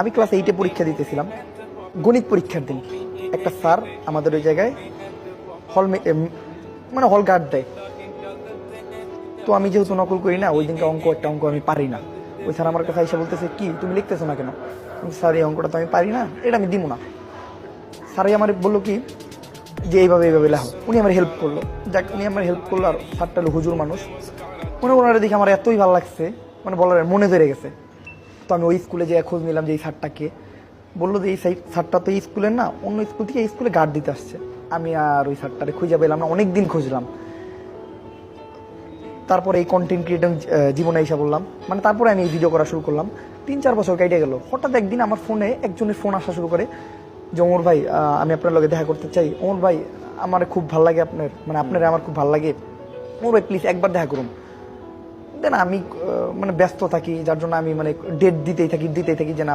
আমি ক্লাস 8-এ পরীক্ষা দিতেছিলাম, গণিত পরীক্ষার দিন। একটা স্যার আমাদের ওই জায়গায় মানে হল গার্ড দেয়। তো আমি যেহেতু নকল করি না, ওই দিনকে একটা অঙ্ক আমি পারি না। ওই স্যার আমার কাছে এসে বলতেছে, কি তুমি লিখতেছো না কেন? স্যার এই অঙ্কটা তো আমি পারি না, এটা আমি দিব না। স্যারই আমার বললো কি যে এইভাবে এইভাবে লেখো। উনি আমার হেল্প করলো, যাক উনি আমার হেল্প করলো। আর স্যারটা হলো হুজুর মানুষ, ওনারা দেখে আমার এতই ভালো লাগছে, মানে বলার মনে ধরে গেছে। তো আমি ওই স্কুলে যে খোঁজ নিলাম যে এই স্যারটাকে, বললো যে এই স্যারটা তো এই স্কুলের না, অন্য স্কুল থেকে এই স্কুলে গার্ড দিতে আসছে। আমি আর ওই স্যারটারে খুঁজে পেলাম না, অনেকদিন খুঁজলাম। তারপরে এই কন্টেন্ট ক্রিয়েটর জীবনে এসে বললাম, মানে তারপরে আমি এই ভিডিও করা শুরু করলাম। 3-4 বছর কেটে গেল। হঠাৎ একদিন আমার ফোনে একজনের ফোন আসা শুরু করে যে, ওমর ভাই আমি আপনার লগে দেখা করতে চাই। ওমর ভাই আমার খুব ভালো লাগে আপনার, মানে আপনার আমার খুব ভালো লাগে। ওমর ভাই প্লিজ একবার দেখা করুন। দেন আমি মানে ব্যস্ত থাকি, যার জন্য আমি মানে ডেট দিতেই থাকি যে না